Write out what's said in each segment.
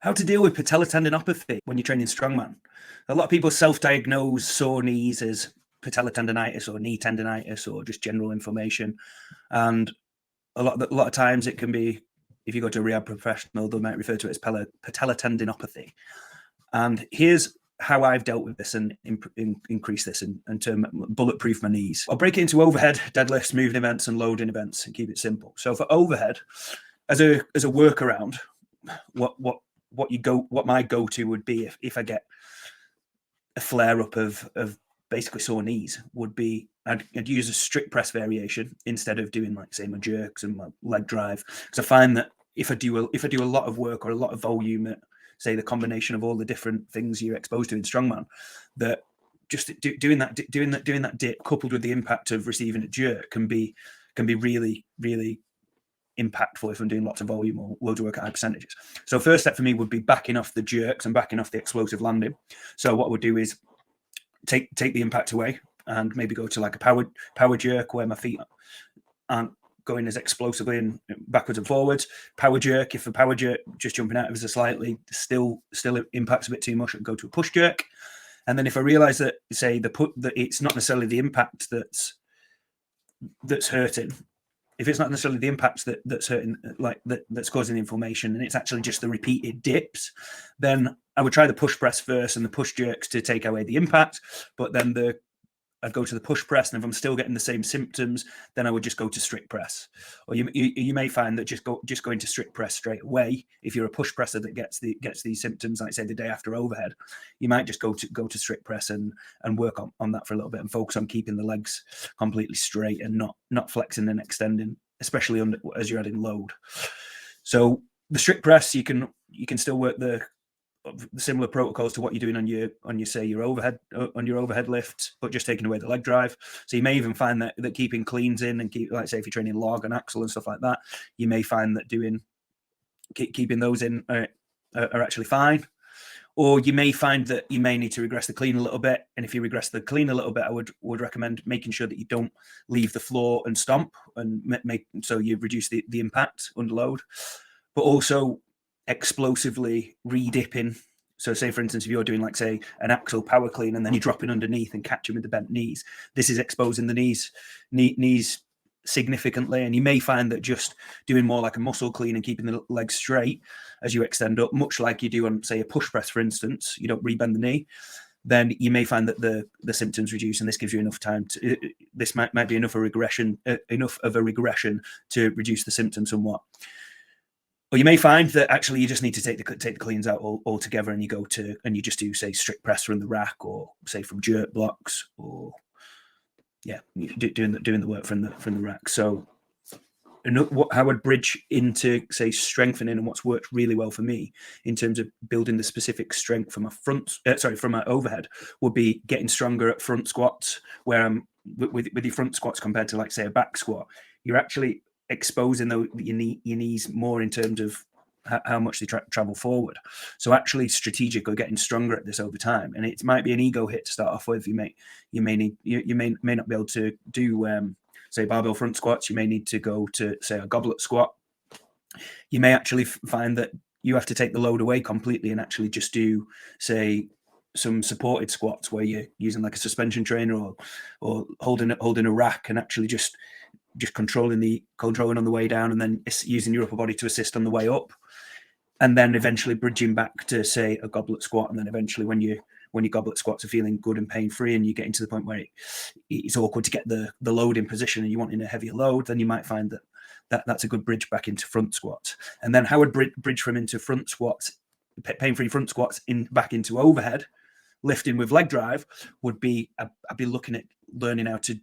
How to deal with patellar tendinopathy when you're training strongman. A lot of people self-diagnose sore knees as patellar tendinitis or knee tendinitis or just general inflammation. And a lot of times it can be, if you go to a rehab professional, they might refer to it as patellar tendinopathy. And here's how I've dealt with this and increase this and to bulletproof my knees. I'll break it into overhead, deadlifts, moving events, and loading events, and keep it simple. So for overhead, as a workaround, what my go-to would be if I get a flare up of basically sore knees would be I'd use a strict press variation instead of doing, like, say, my jerks and my leg drive, because I find that if I do a lot of work or a lot of volume at, say, the combination of all the different things you're exposed to in strongman, that just doing that dip coupled with the impact of receiving a jerk can be really, really impactful if I'm doing lots of volume or loads of work at high percentages. So first step for me would be backing off the jerks and backing off the explosive landing. So what I would do is take the impact away and maybe go to like a power jerk where my feet aren't going as explosively and backwards and forwards. Power jerk, if a power jerk just jumping out of us slightly still impacts a bit too much, I'd go to a push jerk. And then if I realize that, say, that it's not necessarily the impact that's hurting, if it's not necessarily the impact that's hurting, like that's causing the inflammation, and it's actually just the repeated dips, then I would try the push press first and the push jerks to take away the impact. But then I'd go to the push press, and if I'm still getting the same symptoms, then I would just go to strict press. Or you may find that just going to strict press straight away, if you're a push presser that gets these symptoms, like say the day after overhead, you might just go to strict press and work on that for a little bit and focus on keeping the legs completely straight and not flexing and extending, especially as you're adding load. So the strict press, you can still work the similar protocols to what you're doing on your overhead lift, but just taking away the leg drive. So you may even find that keeping cleans in and like say if you're training log and axle and stuff like that, you may find that keeping those in are actually fine. Or you may find that you may need to regress the clean a little bit. And if you regress the clean a little bit, I would recommend making sure that you don't leave the floor and stomp, and so you reduce the impact under load, but also explosively re-dipping. So say, for instance, if you're doing, like, say, an axle power clean and then you're dropping underneath and catching with the bent knees, this is exposing the knees significantly. And you may find that just doing more like a muscle clean and keeping the legs straight as you extend up, much like you do on, say, a push press, for instance, you don't rebend the knee, then you may find that the symptoms reduce, and this gives you enough time to, this might be enough of a regression to reduce the symptoms somewhat. Or you may find that actually you just need to take the cleans out altogether, and you just do, say, strict press from the rack, or say from jerk blocks, or doing the work from the rack. So how I'd bridge into, say, strengthening, and what's worked really well for me in terms of building the specific strength from my overhead would be getting stronger at front squats, where I'm with your front squats compared to, like, say, a back squat, you're actually exposing your knees more in terms of how much they travel forward. So actually strategic or getting stronger at this over time. And it might be an ego hit to start off with. You may not be able to do say barbell front squats. You may need to go to, say, a goblet squat. You may actually find that you have to take the load away completely and actually just do, say, some supported squats where you're using like a suspension trainer or holding a rack and actually just controlling on the way down, and then using your upper body to assist on the way up, and then eventually bridging back to, say, a goblet squat. And then eventually when your goblet squats are feeling good and pain-free, and you get into the point where it's awkward to get the load in position and you want in a heavier load, then you might find that's a good bridge back into front squats. And then how would bridge from into front squats, pain-free front squats, back into overhead lifting with leg drive would be, I'd be looking at learning how to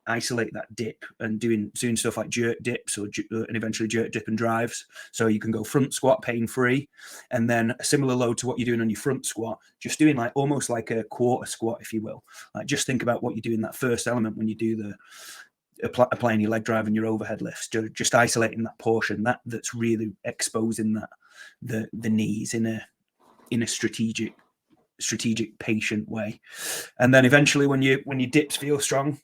isolate that dip and doing stuff like jerk dips and eventually jerk dip and drives. So you can go front squat pain-free, and then a similar load to what you're doing on your front squat, just doing like almost like a quarter squat, if you will. Like, just think about what you do in that first element when you do applying your leg drive and your overhead lifts, just isolating that portion that's really exposing the knees in a strategic patient way. And then eventually when your dips feel strong,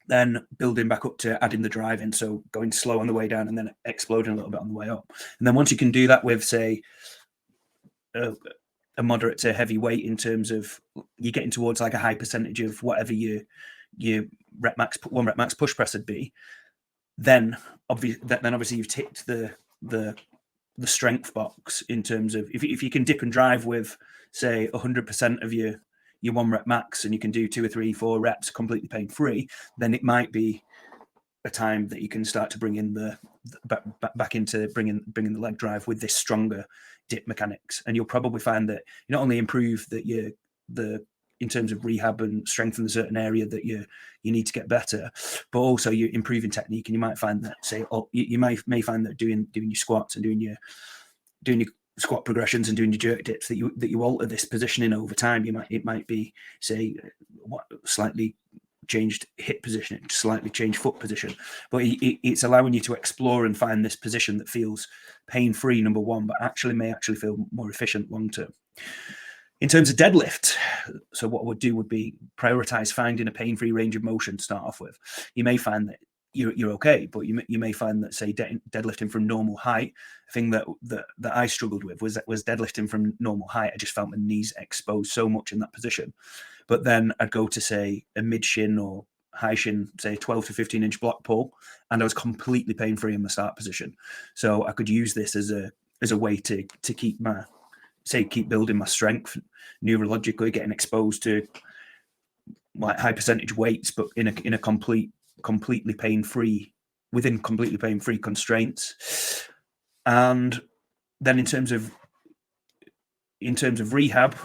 then building back up to adding the drive in. So going slow on the way down and then exploding a little bit on the way up. And then once you can do that with, say, a moderate to heavy weight in terms of you're getting towards like a high percentage of whatever your rep max, 1 rep max push press would be, then obviously you've ticked the strength box in terms of if you can dip and drive with, say, 100% of your 1 rep max, and you can do 2 or 3, 4 reps completely pain free, then it might be a time that you can start to bring in back into bringing the leg drive with this stronger dip mechanics, and you'll probably find that you not only improve that in terms of rehab and strengthen a certain area that you need to get better, but also you're improving technique. And you might find that, say, you may find that doing your squats and doing your squat progressions and doing your jerk dips that you alter this positioning over time. It might be, say, slightly changed hip position, slightly changed foot position, but it's allowing you to explore and find this position that feels pain-free, number one, but may actually feel more efficient long term. In terms of deadlift, so what I would do would be prioritize finding a pain-free range of motion to start off with. You may find that you're okay, but you may find that, say, deadlifting from normal height, a thing that I struggled with was deadlifting from normal height. I just felt my knees exposed so much in that position. But then I'd go to, say, a mid shin or high shin, say 12 to 15 inch block pull, and I was completely pain free in the start position. So I could use this as a way to keep building my strength neurologically, getting exposed to like high percentage weights, but in a completely pain free, within completely pain free constraints. And then in terms of rehab,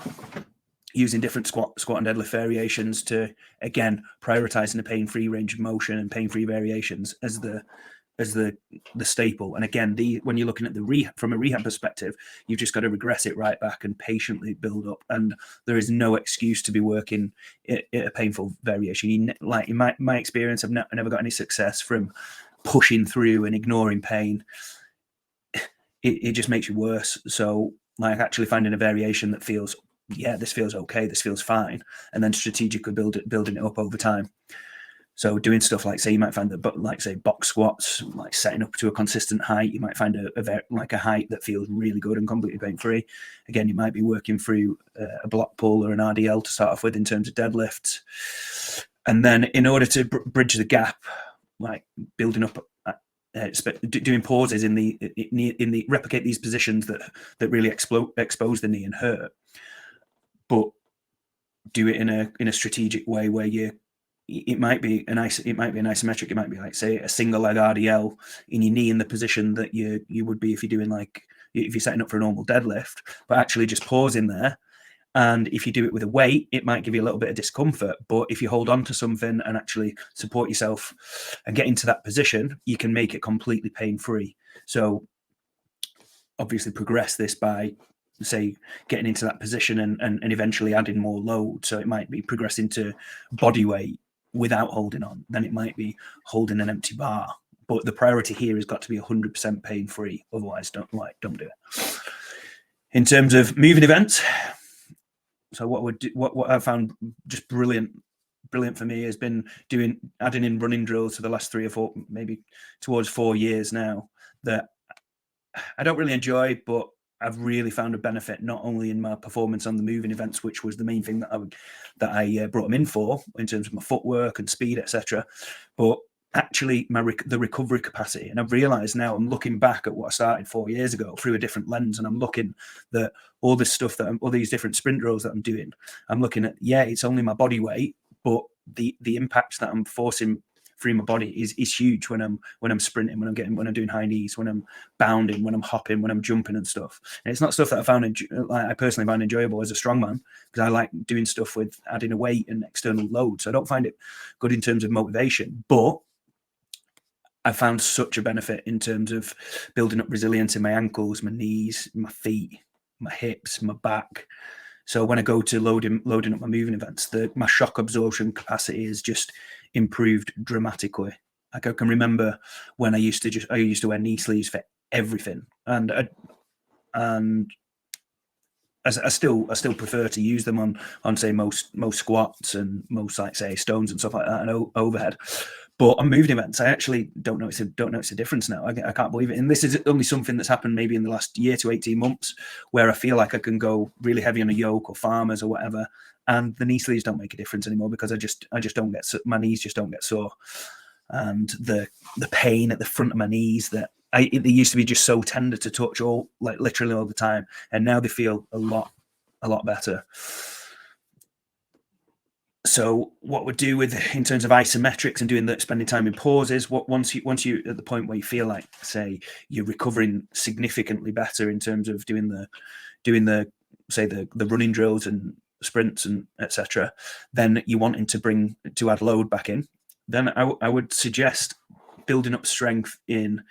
using different squat and deadlift variations to, again, prioritizing a pain-free range of motion and pain-free variations as the staple. And again, when you're looking at the rehab from a rehab perspective, you've just got to regress it right back and patiently build up. And there is no excuse to be working at a painful variation. Like in my experience, I've never got any success from pushing through and ignoring pain. It just makes you worse. So, like, actually finding a variation that feels, yeah, this feels okay, this feels fine, and then strategically building it up over time. So doing stuff like, say, you might find that, like, say, box squats, like setting up to a consistent height, you might find a height that feels really good and completely pain-free. Again, you might be working through a block pull or an RDL to start off with in terms of deadlifts. And then in order to bridge the gap, like building up, doing pauses in the replicate these positions that really expose the knee and hurt, but do it in a strategic way where it might be an isometric. It might be like, say, a single leg RDL in your knee in the position that you would be if you're doing, like, if you're setting up for a normal deadlift, but actually just pause in there. And if you do it with a weight, it might give you a little bit of discomfort. But if you hold on to something and actually support yourself and get into that position, you can make it completely pain-free. So obviously progress this by, say, getting into that position and eventually adding more load. So it might be progressing to body weight without holding on. Then it might be holding an empty bar. But the priority here has got to be 100% pain-free. Otherwise, don't do it. In terms of moving events, so what I found just brilliant for me has been adding in running drills for the last 3 or 4, maybe towards 4 years now, that I don't really enjoy, but I've really found a benefit not only in my performance on the moving events, which was the main thing that I brought them in for in terms of my footwork and speed, etc., but actually the recovery capacity. And I've realized now, I'm looking back at what I started 4 years ago through a different lens, and I'm looking that all this stuff all these different sprint drills that I'm doing, I'm looking at, yeah, it's only my body weight, but the impact that I'm forcing through my body is huge when I'm sprinting, when I'm doing high knees, when I'm bounding, when I'm hopping, when I'm jumping and stuff. And it's not stuff that I personally find enjoyable as a strongman, because I like doing stuff with adding a weight and external load. So I don't find it good in terms of motivation, but I found such a benefit in terms of building up resilience in my ankles, my knees, my feet, my hips, my back. So when I go to loading up my moving events, my shock absorption capacity is just improved dramatically. Like, I can remember when I used to wear knee sleeves for everything, and I still prefer to use them on say most squats and most, like, say, stones and stuff like that, and overhead. But on moving events, I actually don't notice a difference now. I can't believe it. And this is only something that's happened maybe in the last year to 18 months, where I feel like I can go really heavy on a yoke or farmers or whatever, and the knee sleeves don't make a difference anymore because I just don't get, my knees just don't get sore, and the pain at the front of my knees that they used to be just so tender to touch literally all the time, and now they feel a lot better. So what we do in terms of isometrics and spending time in pauses, once you at the point where you feel like, say, you're recovering significantly better in terms of doing the running drills and sprints and etc., then you're wanting to add load back in, then I would suggest building up strength in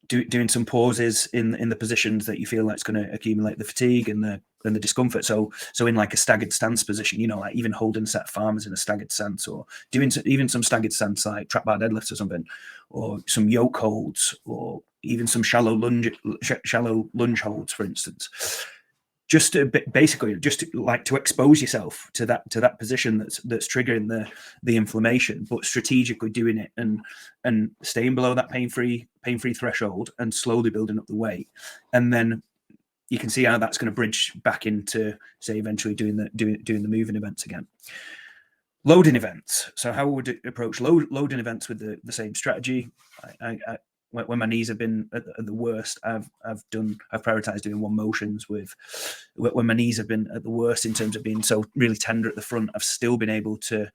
doing some pauses in the positions that you feel like it's going to accumulate the fatigue and the discomfort. So in like a staggered stance position, like even holding set farmers in a staggered stance, or doing even some staggered stance like trap bar deadlifts or something, or some yoke holds, or even some shallow lunge holds, for instance. Just to expose yourself to that position that's triggering the inflammation, but strategically doing it and staying below that pain-free threshold and slowly building up the weight. And then you can see how that's going to bridge back into, say, eventually doing the moving events again. Loading events. So how would it approach loading events with the same strategy? When my knees have been at the worst, I've prioritized doing one motions. When my knees have been at the worst in terms of being so really tender at the front, I've still been able to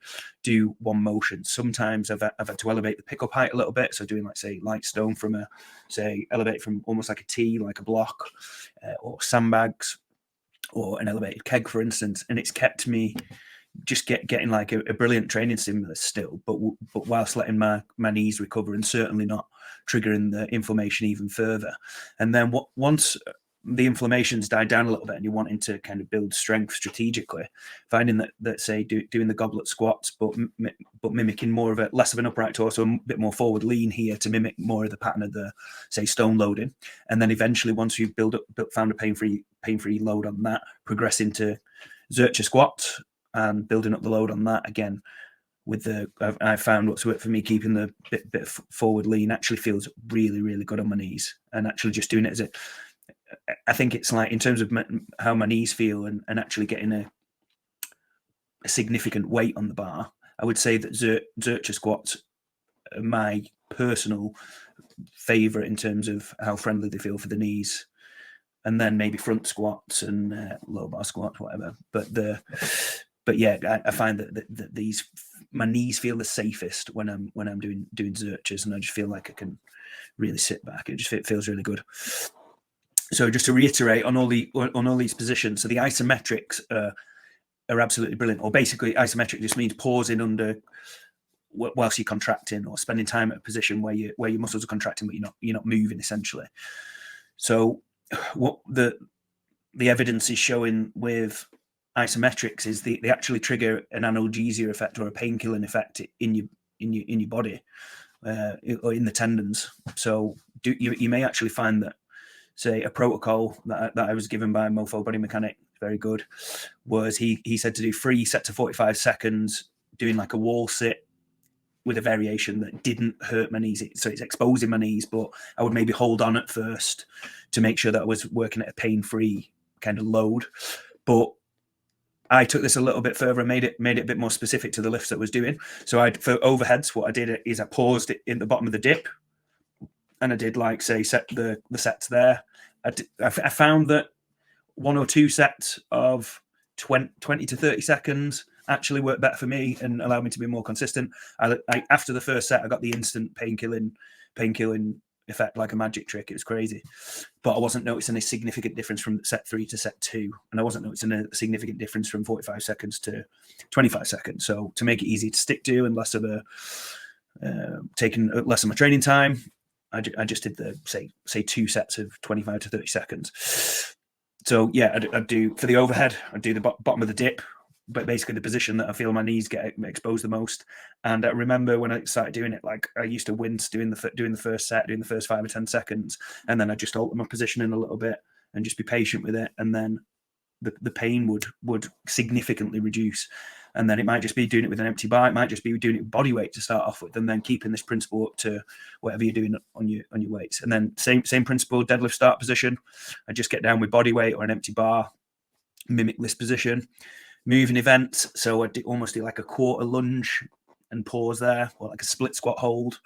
do one motion. Sometimes I've had to elevate the pickup height a little bit, so doing, like, say, light stone from elevate from almost like a T, like a block, or sandbags, or an elevated keg, for instance, and it's kept me just getting like a brilliant training stimulus still, but whilst letting my knees recover and certainly not triggering the inflammation even further. And then once the inflammation's died down a little bit and you're wanting to kind of build strength strategically, finding that say doing the goblet squats, but mimicking more of less of an upright torso, a bit more forward lean here to mimic more of the pattern of the, say, stone loading. And then eventually, once you've found a pain-free load on that, progress into Zercher squat and building up the load on that again. I found what's worked for me, keeping the bit forward lean actually feels really, really good on my knees, and actually just doing it I think it's like, in terms of how my knees feel and actually getting a significant weight on the bar, I would say that Zercher squats are my personal favorite in terms of how friendly they feel for the knees, and then maybe front squats and low bar squats, whatever. But yeah, I find that these, my knees feel the safest when I'm doing Zerchers, and I just feel like I can really sit back. It feels really good. So just to reiterate on all these positions, so the isometrics are absolutely brilliant. Or basically, isometric just means pausing under whilst you're contracting, or spending time at a position where your muscles are contracting but you're not moving, essentially. So what the evidence is showing with isometrics is they actually trigger an analgesia effect, or a painkilling effect in your body, or in the tendons. So you may actually find that, say, a protocol that I was given by Mofo Body Mechanic, very good, was he said to do 3 sets of 45 seconds doing like a wall sit with a variation that didn't hurt my knees. So it's exposing my knees, but I would maybe hold on at first to make sure that I was working at a pain-free kind of load. But I took this a little bit further and made it a bit more specific to the lifts that I was doing. So for overheads, what I did is I paused it in the bottom of the dip, and I did, like, say, set the sets there. I found that 1 or 2 sets of 20 to 30 seconds actually worked better for me and allowed me to be more consistent. After the first set, I got the instant painkilling effect like a magic trick. It was crazy, but I wasn't noticing a significant difference from set 3 to set 2, and I wasn't noticing a significant difference from 45 seconds to 25 seconds. So to make it easy to stick to and less of taking less of my training time, I just did the say 2 sets of 25 to 30 seconds. So yeah, I'd do, for the overhead, I'd do the bottom of the dip, but basically the position that I feel my knees get exposed the most. And I remember when I started doing it, like, I used to wince doing the first set, doing the first 5 or 10 seconds, and then I just alter my positioning a little bit and just be patient with it, and then the pain would significantly reduce. And then it might just be doing it with an empty bar. It might just be doing it with body weight to start off with, and then keeping this principle up to whatever you're doing on your weights. And then same principle, deadlift start position. I just get down with body weight or an empty bar, mimic this position. Moving events, so I almost do like a quarter lunge and pause there, or like a split squat hold.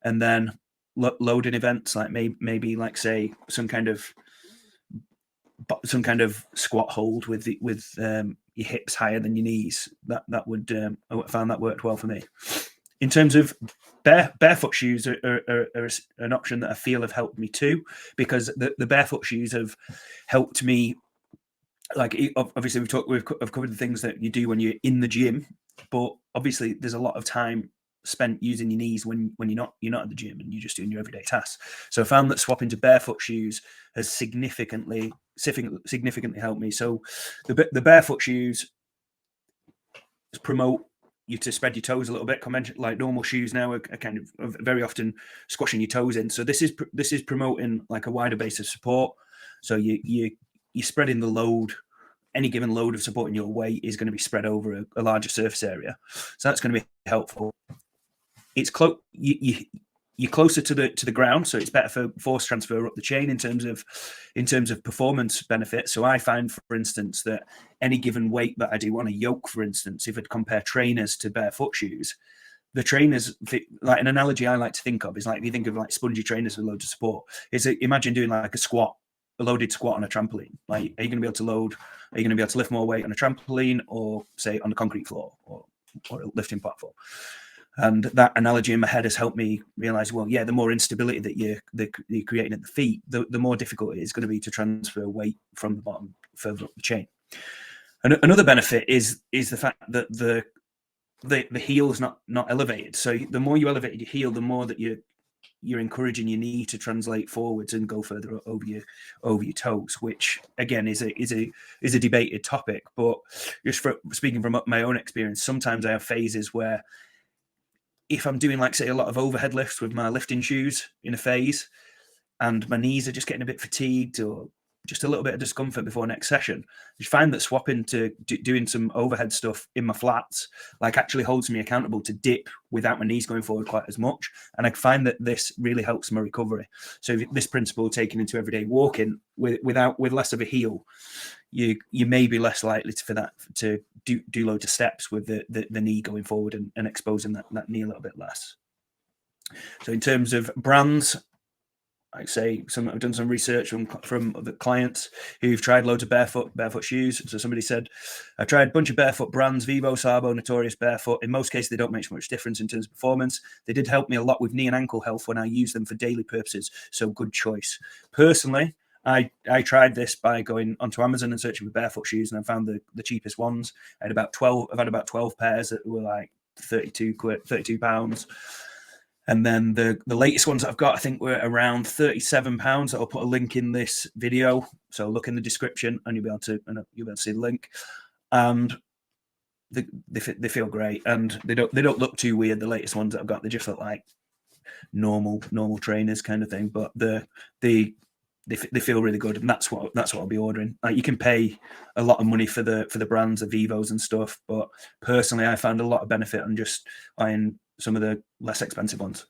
And then loading events, like maybe like say some kind of squat hold with your hips higher than your knees. That would I found that worked well for me. In terms of barefoot shoes are an option that I feel have helped me too, because the barefoot shoes have helped me. Like, obviously we've covered the things that you do when you're in the gym, but obviously there's a lot of time spent using your knees when you're not at the gym and you're just doing your everyday tasks. So I found that swapping to barefoot shoes has significantly helped me. So the barefoot shoes promote you to spread your toes a little bit. Like normal shoes now are kind of very often squashing your toes in. So this is promoting like a wider base of support. So you're spreading the load. Any given load of supporting your weight is going to be spread over a larger surface area. So that's going to be helpful. It's you're closer to the ground, so it's better for force transfer up the chain in terms of performance benefits. So I find, for instance, that any given weight that I do on a yoke, for instance, if I'd compare trainers to barefoot shoes, the trainers, like an analogy I like to think of is like, if you think of like spongy trainers with loads of support, imagine doing like a loaded squat on a trampoline. Like, are you going to be able to lift more weight on a trampoline, or say on the concrete floor, or a lifting platform? And that analogy in my head has helped me realize, well, yeah, the more instability that you're creating at the feet, the more difficult it is going to be to transfer weight from the bottom further up the chain. And another benefit is the fact that the heel is not elevated. So the more you elevate your heel, the more that you're encouraging your knee to translate forwards and go further over your toes, which again is a debated topic. But just speaking from my own experience, sometimes I have phases where, if I'm doing, like, say, a lot of overhead lifts with my lifting shoes in a phase, and my knees are just getting a bit fatigued or just a little bit of discomfort before next session, you find that swapping to doing some overhead stuff in my flats, like, actually holds me accountable to dip without my knees going forward quite as much. And I find that this really helps my recovery. So this principle taken into everyday walking with less of a heel, you may be less likely to do loads of steps with the knee going forward and exposing that knee a little bit less. So in terms of brands, I'd say I've done some research from the clients who've tried loads of barefoot shoes. So somebody said, I tried a bunch of barefoot brands, Vivo, Sabo, Notorious, Barefoot. In most cases, they don't make much difference in terms of performance. They did help me a lot with knee and ankle health when I use them for daily purposes. So good choice. Personally, I tried this by going onto Amazon and searching for barefoot shoes, and I found the cheapest ones. I've had about 12 pairs that were like £32. And then the latest ones that I've got, I think, were around £37. I'll put a link in this video, so look in the description, and you'll be able to see the link. And they feel great, and they don't look too weird. The latest ones that I've got, they just look like normal trainers kind of thing. But they feel really good, and that's what I'll be ordering. Like, you can pay a lot of money for the brands, the Vivos and stuff, but personally, I found a lot of benefit on just buying some of the less expensive ones.